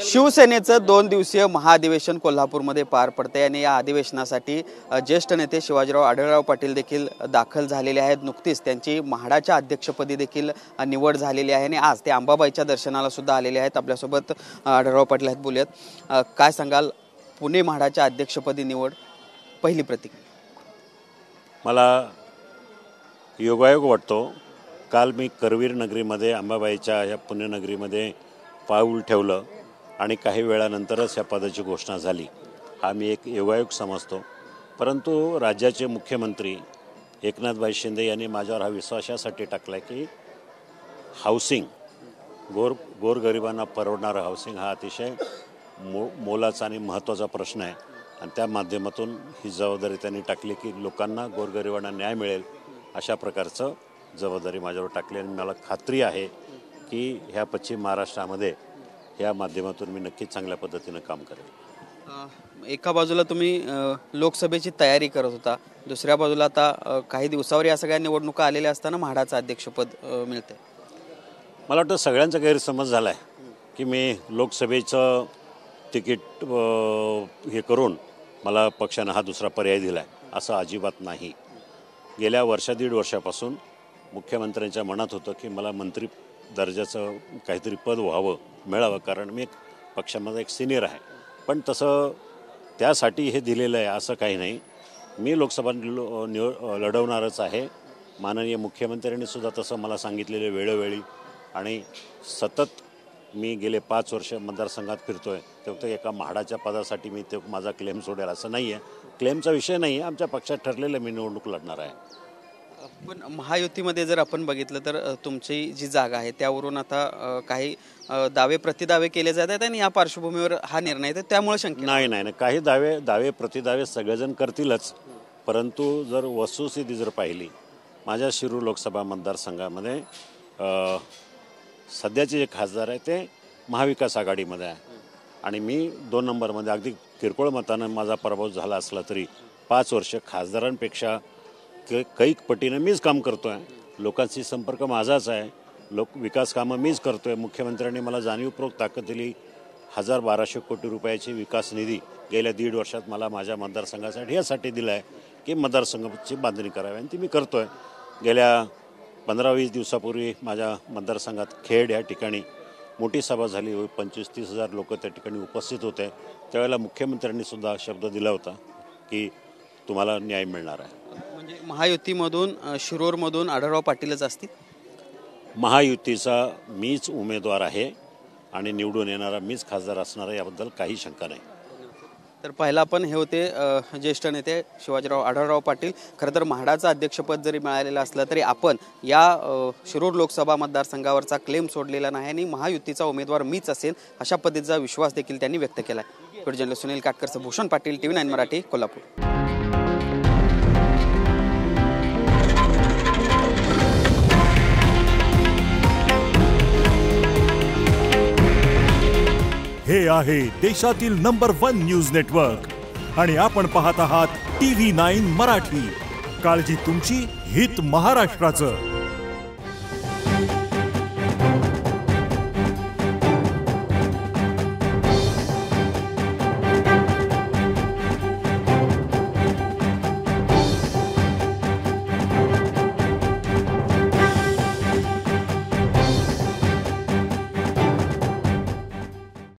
शिवसेनेचं 2 दिवसीय महाअधिवेशन कोल्हापूरमध्ये पार पडते आणि या अधिवेशनासाठी ज्येष्ठ नेते शिवाजीराव आढळराव पाटील देखील दाखल झालेले आहेत। नुकतीच त्यांची म्हाडाच्या अध्यक्षपदी देखील निवड झालेली आहे आणि आज ते अंबाबाईच्या दर्शनाला सुद्धा आलेले आहेत। आपल्यासोबत आढळराव पाटील आहेत, बोलूयात। काय सांगाल, पुणे म्हाडाच्या अध्यक्षपदी निवड, पहिली प्रतिक्रिया? मला योगायोग वाटतो। काल मी करवीर नगरीमध्ये अंबाबाईच्या या पुण्यनगरीमध्ये पाऊल ठेवलं आणि काही वेळानंतरच या पदाची घोषणा झाली। हा मी एक योगायोग समजतो। परंतु राज्याचे मुख्यमंत्री एकनाथभाई शिंदे यांनी माझ्यावर हा विश्वास यासाठी टाकला की हाऊसिंग, गोरगरिबांना परवडणारं हाऊसिंग हा अतिशय मोलाचा आणि महत्त्वाचा प्रश्न आहे आणि त्या माध्यमातून ही जबाबदारी त्यांनी टाकली की लोकांना, गोरगरिबांना न्याय मिळेल अशा प्रकारचं जबाबदारी माझ्यावर टाकली आणि मला खात्री आहे की ह्या पश्चिम महाराष्ट्रामध्ये या माध्यमातून मी नक्कीच चांगल्या पद्धतीनं काम करेन। एका बाजूला तुम्ही लोकसभेची तयारी करत होता, दुसऱ्या बाजूला आता काही दिवसावर या सगळ्या निवडणुका आलेल्या असताना म्हाडाचं अध्यक्षपद मिळते। मला वाटतं सगळ्यांचा गैरसमज झाला आहे की मी लोकसभेचं तिकीट हे करून मला पक्षानं हा दुसरा पर्याय दिला आहे। असं अजिबात नाही। गेल्या दीड वर्षापासून मुख्यमंत्र्यांच्या मनात होतं की मला मंत्री दर्जाचं काहीतरी पद व्हावं, मिळावं, कारण मी पक्षामध्ये एक सिनियर आहे। पण तसं त्यासाठी हे दिलेलं आहे असं काही नाही। मी लोकसभा लढवणारच आहे। माननीय मुख्यमंत्र्यांनी सुद्धा तसं मला सांगितलेलं वेळोवेळी आणि सतत मी गेले 5 वर्ष मतदारसंघात फिरतोय। फक्त एका म्हाडाच्या पदासाठी मी ते माझा क्लेम सोडेल असं नाही आहे। क्लेमचा विषय नाही आहे, आमच्या पक्षात ठरलेलं मी निवडणूक लढणार आहे। पण महायुतीमध्ये जर आपण बघितलं तर तुमची जी जागा आहे त्यावरून आता काही दावे प्रतिदावे केले जात आहेत आणि या पार्श्वभूमीवर हा निर्णय आहे, त्यामुळे शंका नाही, काही दावे प्रतिदावे सगळेजण करतीलच। परंतु जर वस्तुस्थिती जर पाहिली, माझ्या शिरूर लोकसभा मतदारसंघामध्ये सध्याचे जे खासदार आहे ते महाविकास आघाडीमध्ये आहे आणि मी 2 नंबरमध्ये अगदी किरकोळ मतानं माझा पराभव झाला असला तरी 5 वर्ष खासदारांपेक्षा कैक पटीनं मीच काम करतो आहे। लोकांशी संपर्क माझाच आहे। विकास कामं मीच करतो आहे। मुख्यमंत्र्यांनी मला जाणीवपूर्वक ताकद दिली। 1200 कोटी रुपयाची विकास निधी गेल्या 1.5 वर्षात मला माझ्या मतदारसंघासाठी यासाठी दिला आहे की मतदारसंघाची बांधणी करावी आणि ती मी करतो आहे। गेल्या 15-20 दिवसापूर्वी माझ्या मतदारसंघात खेड या ठिकाणी मोठी सभा झाली। 25-30 हजार लोक त्या ठिकाणी उपस्थित होते। त्यावेळेला मुख्यमंत्र्यांनी सुद्धा शब्द दिला होता की तुम्हाला न्याय मिळणार आहे। म्हणजे महायुतीमधून शिरूरमधून आढळराव पाटीलच असतील? महायुतीचा मीच उमेदवार आहे आणि निवडून येणारा मीच खासदार असणार आहे, याबद्दल काही शंका नाही। तर पहिला पण हे होते ज्येष्ठ नेते शिवाजीराव आढळराव पाटील। खरं तर म्हाडाचं अध्यक्षपद जरी मिळालेलं असलं तरी आपण या शिरूर लोकसभा मतदारसंघावरचा क्लेम सोडलेला नाही आणि महायुतीचा उमेदवार मीच असेल अशा पद्धतीचा विश्वास देखील त्यांनी व्यक्त केला आहे। व्हिडिओ जर्नलिस्ट सुनील काटकरचं भूषण पाटील, TV9 मराठी, कोल्हापूर। हे आहे देशातील नंबर 1 न्यूज नेटवर्क आणि आपण पाहत आहात TV9 मराठी। काळजी तुमची, हित महाराष्ट्राचं।